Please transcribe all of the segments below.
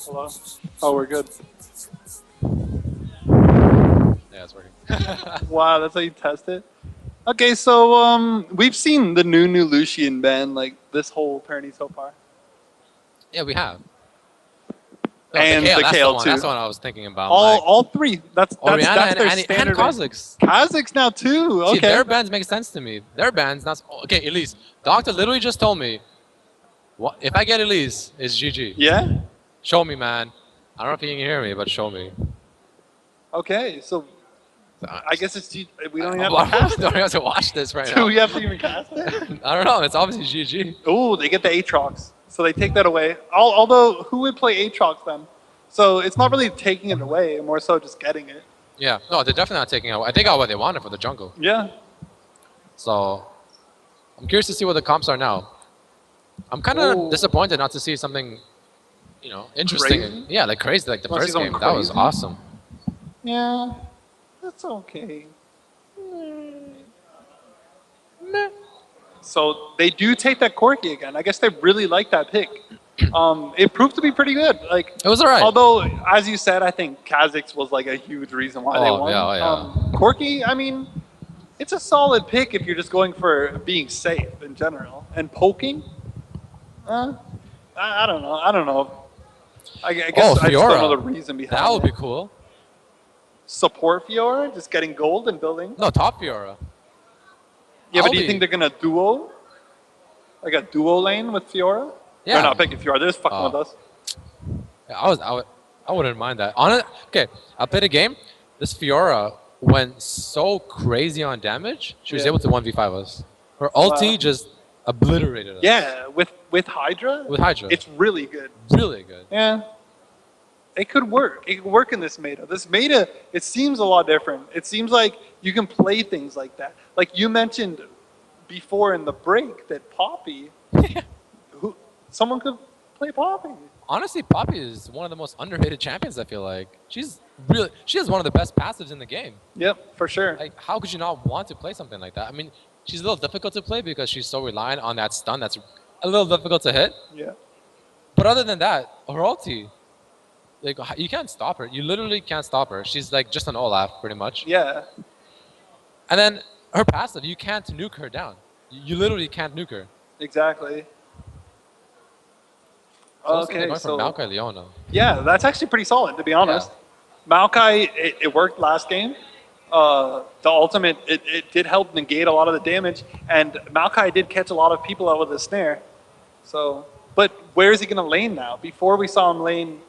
Hello? Oh, we're good. Yeah, it's working. Wow, that's how you test it? Okay, so we've seen the new Lucian ban like this whole tourney so far. Yeah, we have. No, And the that's the KL one. too. That's the one I was thinking about. All three. Oriana That's and, their and, and standard ban. Kazakhs. Kazakhs now too. See, Okay. their bans make sense to me. Their bans, not okay. Elise, Doctor literally just told me, what if I get Elise, it's GG. Yeah. Show me, man. I don't know if you can hear me, but show me. Okay, so I guess it's we don't even have Why to cast don't it. have to watch this right Do now? we have to even cast it? I don't know. It's obviously GG. Oh, they get the Aatrox, so they take that away. Although, who would play Aatrox then? So it's not really taking it away, more so just getting it. Yeah. No, they're definitely not taking it away. I think got what they wanted for the jungle. Yeah. So I'm curious to see what the comps are now. I'm kind of disappointed not to see something, interesting. Crazy? Yeah, like crazy, like the Want to first see game. something That was crazy? awesome. Yeah, that's okay. So they do take that Corki again. I guess they really like that pick. It proved to be pretty good. Like It was alright. Although, as you said, I think Kazakhs was like a huge reason why they Oh, won. yeah, yeah. Corki, I mean, it's a solid pick if you're just going for being safe in general. And poking, I don't know. I don't know. I guess I just Fiora. don't know the reason behind That would be it. cool. Support Fiora, just getting gold and building. No, top Fiora. Yeah, but I'll do you be- think they're gonna duo? Like a duo lane with Fiora? Yeah. They're not picking Fiora. They're just fucking Oh. with us. Yeah, I wouldn't mind that. Okay, I played a game. This Fiora went so crazy on damage. She was Yeah. able to 1v5 us. Her ulti Wow. just obliterated us. Yeah, with Hydra. With Hydra. it's really good. Really good. Yeah, it could work. It could work in this meta. This meta, it seems a lot different. It seems like you can play things like that. Like you mentioned before in the break that Poppy, someone could play Poppy. Honestly, Poppy is one of the most underrated champions, I feel like. She has one of the best passives in the game. Yep, for sure. Like, how could you not want to play something like that? I mean, she's a little difficult to play because she's so reliant on that stun that's a little difficult to hit. Yeah. But other than that, her ulti, like, you can't stop her. You literally can't stop her. She's like just an Olaf, pretty much. Yeah. And then her passive, you can't nuke her down. You literally can't nuke her. Exactly. So Okay, going so from Maokai Leona. yeah, that's actually pretty solid, to be honest. Maokai, it worked last game. The ultimate, it did help negate a lot of the damage, and Maokai did catch a lot of people out with the snare. So, but where is he going to lane now? Before we saw him lane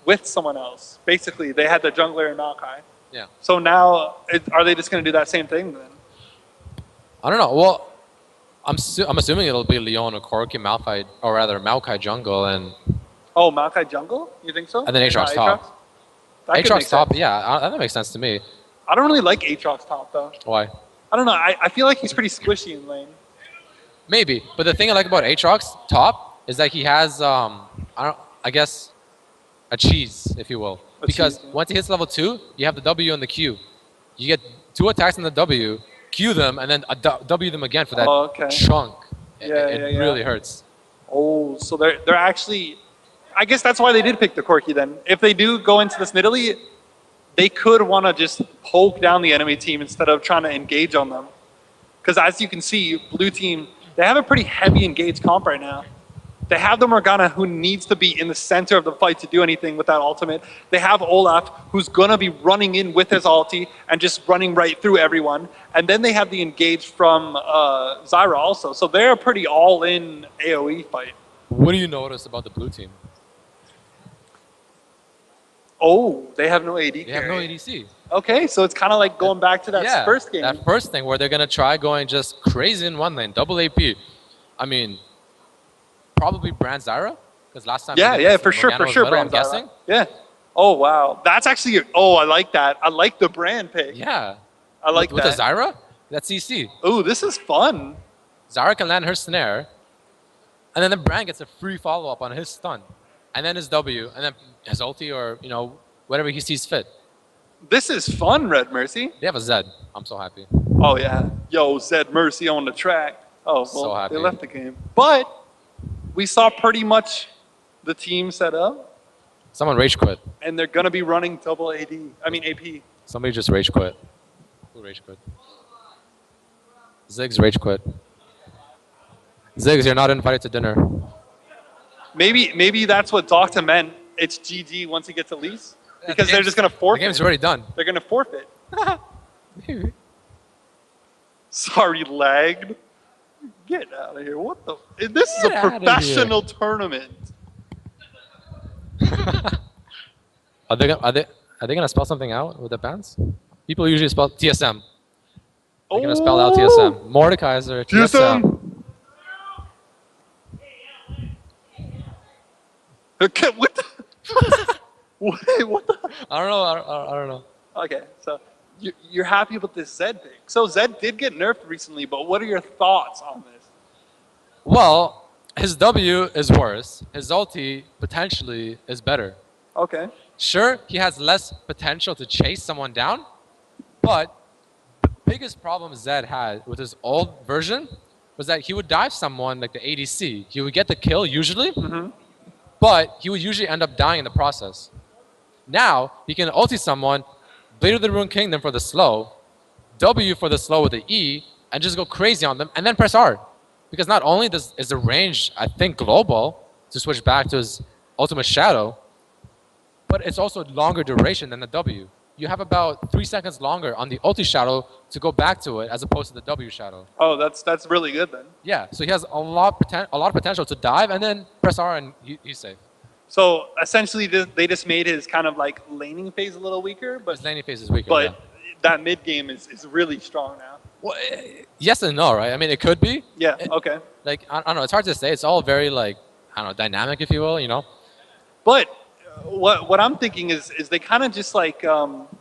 with someone else. Basically, they had the jungler and Maokai. Yeah. So now, are they just going to do that same thing then? I don't know. Well, I'm assuming it'll be Leon or Corki, Malphite, or rather Maokai jungle, and Oh, Maokai jungle? You think so? And then Aatrox top. That could Aatrox make top. sense. Yeah, that makes sense to me. I don't really like Aatrox top though. Why? I don't know. I feel like he's pretty squishy in lane. Maybe, but the thing I like about Aatrox top is that he has I guess a cheese, if you will, A because cheese, yeah. once he hits level 2, you have the W and the Q. You get 2 attacks on the W, Q them, and then W them again for that Oh, okay. chunk. Yeah, It yeah. really hurts. Oh, so they're actually. I guess that's why they did pick the Corki then. If they do go into this Nidalee, they could want to just poke down the enemy team instead of trying to engage on them. Because as you can see, blue team, they have a pretty heavy engaged comp right now. They have the Morgana who needs to be in the center of the fight to do anything with that ultimate. They have Olaf who's gonna be running in with his ulti and just running right through everyone. And then they have the engage from Zyra also. So they're a pretty all-in AoE fight. What do you notice about the blue team? Oh, they have no AD They have no carry. ADC. Okay, so it's kind of like going back to that first game. That first thing where they're gonna try going just crazy in one lane, double AP. I mean, probably Brand Zyra, because last time. Yeah, they did yeah, this, for sure, Morgana for was sure, better, I'm Brand Zyra. guessing. Yeah. Oh, wow. That's actually, oh, I like that. I like the brand pick. Yeah. I like with that. the Zyra, that's CC. Oh, this is fun. Zyra can land her snare, and then the Brand gets a free follow up on his stun, and then his W, and then his ulti or whatever he sees fit. This is fun, Red Mercy. They have a Zed. I'm so happy. Oh, yeah. Yo, Zed Mercy on the track. Oh, well, So happy. they left the game. But we saw pretty much the team set up, Someone rage quit. and they're gonna be running double AD. I mean AP. Somebody just rage quit. Who rage quit? Ziggs rage quit. Ziggs, you're not invited to dinner. Maybe that's what Doctor meant. It's GG once he gets a lease because they're just gonna The forfeit. game's already done. They're gonna forfeit. Sorry, lagged. Get out of here. What the? This is Get a outta professional tournament. Are they gonna spell something out with the bands? People usually spell TSM. They're gonna spell out TSM. Mordekaiser, TSM. Okay, what the? what the? I don't know. I don't know. Okay, so you're happy with this Zed pick. So Zed did get nerfed recently, but what are your thoughts on this? Well, his W is worse. His ulti potentially is better. Okay. Sure, he has less potential to chase someone down, but the biggest problem Zed had with his old version was that he would dive someone like the ADC. He would get the kill usually, but he would usually end up dying in the process. Now, he can ulti someone, Blade of the Ruined Kingdom for the slow, W for the slow with the E, and just go crazy on them, and then press R. Because not only is the range, I think, global to switch back to his ultimate shadow, but it's also longer duration than the W. You have about 3 seconds longer on the ulti shadow to go back to it as opposed to the W shadow. Oh, that's really good then. Yeah, so he has a lot of potential to dive and then press R and he's safe. So essentially, they just made his kind of like laning phase a little weaker, but His laning phase is weaker. but Yeah. that mid game is really strong now. Well, yes and no, right? I mean, it could be. Yeah. Okay. Like, I don't know. It's hard to say. It's all very, like, I don't know, dynamic, if you will, you know? But what I'm thinking is they kind of just like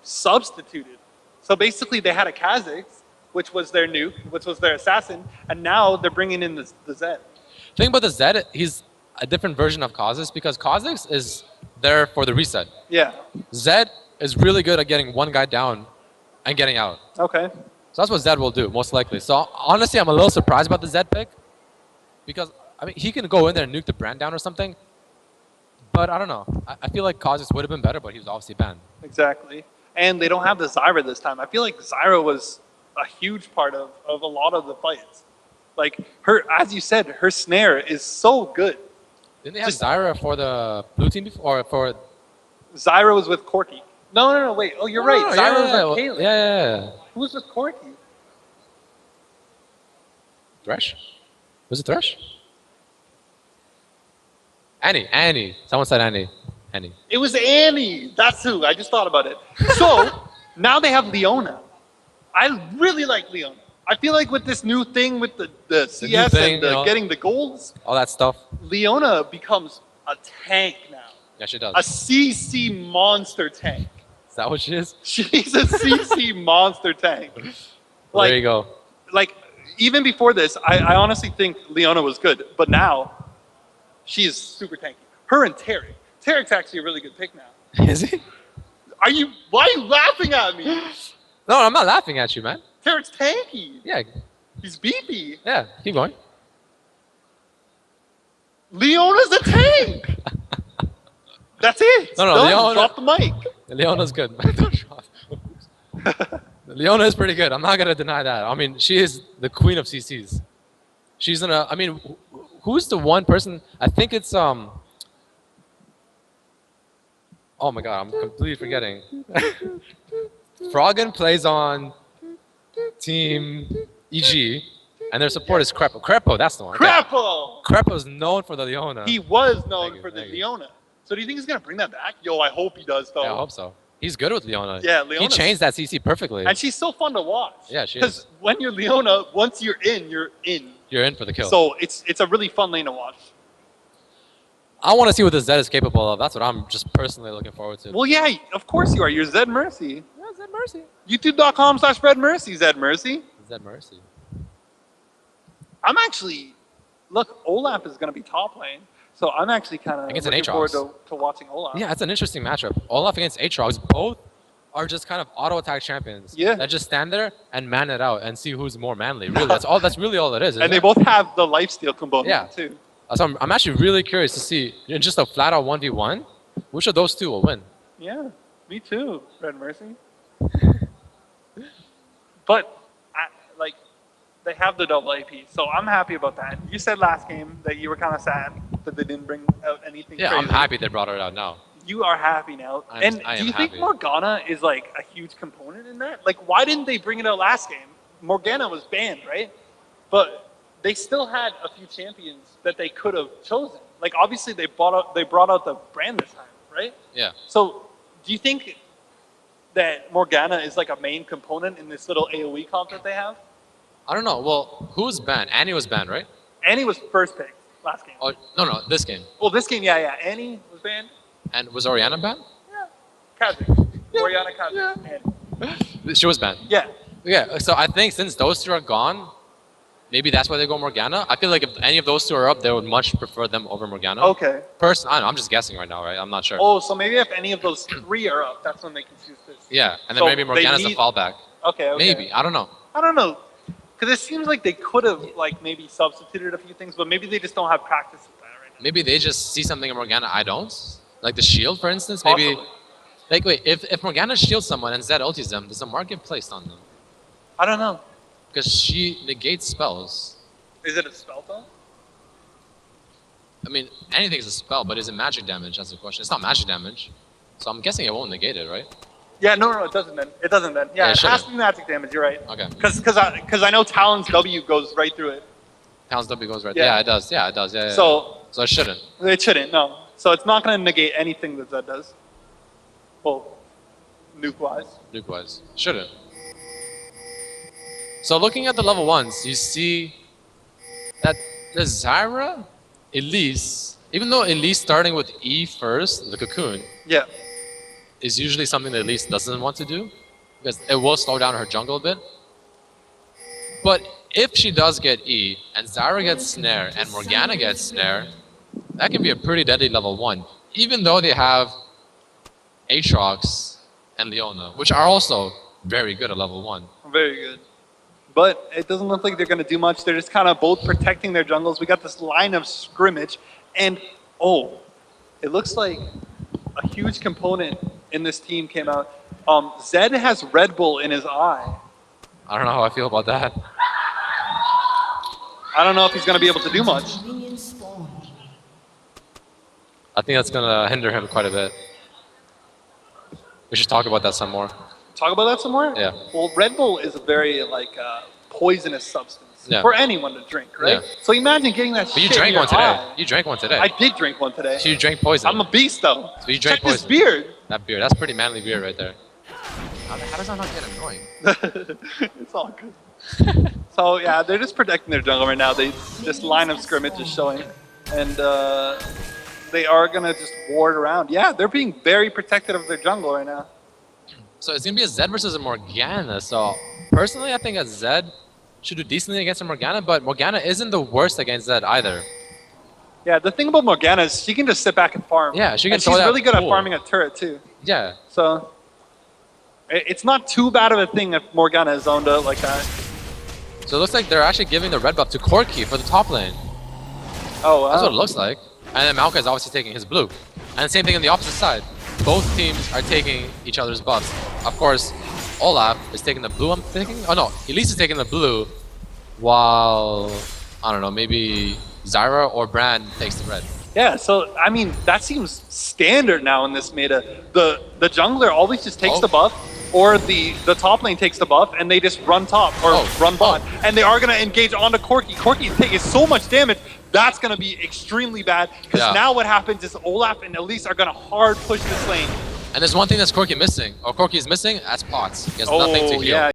substituted. So basically, they had a Kha'Zix, which was their nuke, which was their assassin, and now they're bringing in the Zed. The thing about the Zed, he's a different version of Kha'Zix because Kha'Zix is there for the reset. Yeah. Zed is really good at getting one guy down and getting out. Okay. So that's what Zed will do, most likely. So honestly, I'm a little surprised about the Zed pick because, I mean, he can go in there and nuke the brand down or something, but I don't know. I feel like Kha'Zix would have been better, but he was obviously banned. Exactly. And they don't have the Zyra this time. I feel like Zyra was a huge part of a lot of the fights. Like her, as you said, her snare is so good. Didn't they have Zyra for the blue team before, or for... Zyra was with Corki. No, wait. Oh, you're right. Zyra was with Caitlyn. Yeah. Who was with Corki? Thresh? Was it Thresh? Annie. Someone said Annie. It was Annie. That's who. I just thought about it. So now they have Leona. I really like Leona. I feel like with this new thing with the CS thing, and the getting the golds, All that stuff. Leona becomes a tank now. Yeah, she does. A CC monster tank. Is that what she is? She's a CC monster tank. Well, there you go. Like, even before this, I honestly think Leona was good. But now, she is super tanky. Her and Tarek. Tarek's actually a really good pick now. Is he? Why are you laughing at me? No, I'm not laughing at you, man. Tarek's tanky. Yeah, He's beefy. yeah. Keep going. Leona's a tank. That's it. No, Done. Leona- Drop the mic. Leona's good. Don't drop. Leona is pretty good. I'm not gonna deny that. I mean, she is the queen of CCs. She's in a. I mean, who's the one person? I think it's Oh my god, I'm completely forgetting. Froggen plays on Team EG, and their support is Crepo. Crepo, that's the one. Crepo. Crepo is known for the Leona. He was known you, for the thank you. Leona. So do you think he's gonna bring that back? Yo, I hope he does though. Yeah, I hope so. He's good with Leona. Yeah, He Leona's- changed that CC perfectly. And she's so fun to watch. Yeah, she Because is. when you're Leona, once you're in, you're in. You're in for the kill. So it's a really fun lane to watch. I want to see what the Zed is capable of. That's what I'm just personally looking forward to. Well, yeah, of course you are. You're Zed Mercy. Yeah, Zed Mercy. YouTube.com/Fred Mercy, Zed Mercy. Zed Mercy. I'm actually, look, Olaf is going to be top lane. So I'm actually kind of Against an looking forward Aatrox. to watching Olaf. Yeah, it's an interesting matchup. Olaf against Aatrox, both are just kind of auto attack champions. Yeah. That just stand there and man it out and see who's more manly. Really, that's really all it is. And isn't they it? both have the lifesteal component Yeah. too. So I'm actually really curious to see in just a flat out 1v1, which of those two will win. Yeah, me too, Red Mercy. But like, they have the double AP, so I'm happy about that. You said last game that you were kind of sad that they didn't bring out anything Yeah, crazy. I'm happy they brought it out now. You are happy now. I And am do you think happy. Morgana is like a huge component in that? Like, why didn't they bring it out last game? Morgana was banned, right? But they still had a few champions that they could have chosen. Like, obviously they brought out the brand this time, right? Yeah. So do you think that Morgana is like a main component in this little AoE comp that they have? I don't know. Well, who's banned? Annie was banned, right? Annie was first pick last game. Oh, no, this game. Well, this game, yeah. Annie was banned. And was Oriana banned? Yeah. Kazik. Oriana Kazik. Yeah. Annie. She was banned. Yeah. Yeah, so I think since those two are gone, maybe that's why they go Morgana. I feel like if any of those two are up, they would much prefer them over Morgana. Okay. Personally, I don't know, I'm just guessing right now, right? I'm not sure. Oh, so maybe if any of those three are up, that's when they can choose this. Yeah, and then So maybe they Morgana's need- a fallback. Okay. Maybe, I don't know. I don't know. Because it seems like they could have like maybe substituted a few things, but maybe they just don't have practice with that right now. Maybe they just see something in Morgana I don't. Like the shield, for instance. Maybe. Possibly. Like, wait, if Morgana shields someone and Zed ultis them, does a mark get placed on them? I don't know. Because she negates spells. Is it a spell though? I mean, anything is a spell, but is it magic damage? That's the question. It's not magic damage. So I'm guessing it won't negate it, right? Yeah, no, it doesn't then. It doesn't then. Yeah, Yeah, it it has shouldn't. to be magic damage. You're right. Okay. Because I know Talon's W goes right through it. Pounds W goes right. Yeah. Yeah, it does. Yeah, it does. Yeah. So So it shouldn't. it shouldn't. No. So it's not going to negate anything that Zed does. Well, nuke wise. Nuke wise. Shouldn't. So looking at the level ones, you see that the Zyra, Elise, even though Elise starting with E first, the cocoon, Yeah. is usually something that Elise doesn't want to do, because it will slow down her jungle a bit. But if she does get E, and Zyra gets snare, and Morgana gets snare, that can be a pretty deadly level 1, even though they have Aatrox and Leona, which are also very good at level 1. Very good. But it doesn't look like they're going to do much. They're just kind of both protecting their jungles. We got this line of scrimmage. And, oh, it looks like a huge component in this team came out. Zed has Red Bull in his eye. I don't know how I feel about that. I don't know if he's going to be able to do much. I think that's gonna hinder him quite a bit. We should talk about that some more. Talk about that some more? Yeah. Well, Red Bull is a very, poisonous substance Yeah. for anyone to drink, right? Yeah. So imagine getting that But you shit in drank your one today. eye. You drank one today. I did drink one today. So you drank poison. I'm a beast, though. So you drank Check this poison. beard. That beer, that's pretty manly beer right there. How does that not get annoying? It's all good. So yeah, they're just protecting their jungle right now. This line of scrimmage is showing, and they are gonna just ward around. Yeah, they're being very protective of their jungle right now. So it's gonna be a Zed versus a Morgana. So personally, I think a Zed should do decently against a Morgana, but Morgana isn't the worst against Zed either. Yeah, the thing about Morgana is she can just sit back and farm. Yeah, she can And throw she's that really good at pool. farming a turret too. Yeah. So it's not too bad of a thing if Morgana is zoned out like that. So it looks like they're actually giving the red buff to Corki for the top lane. Oh, wow. That's what it looks like. And then Maoka is obviously taking his blue. And the same thing on the opposite side. Both teams are taking each other's buffs. Of course, Olaf is taking the blue, I'm thinking. Oh no, Elise is taking the blue, while, I don't know, maybe Zyra or Brand takes the red. Yeah, so I mean that seems standard now in this meta. The jungler always just takes Oh. the buff, or the top lane takes the buff, and they just run top or Oh. run bot, and they are gonna engage onto Corki. Corki is taking so much damage. That's gonna be extremely bad because Yeah. now what happens is Olaf and Elise are gonna hard push this lane. And there's one thing that's Corki missing, or Corki is missing, that's pots. He has nothing to heal. Yeah.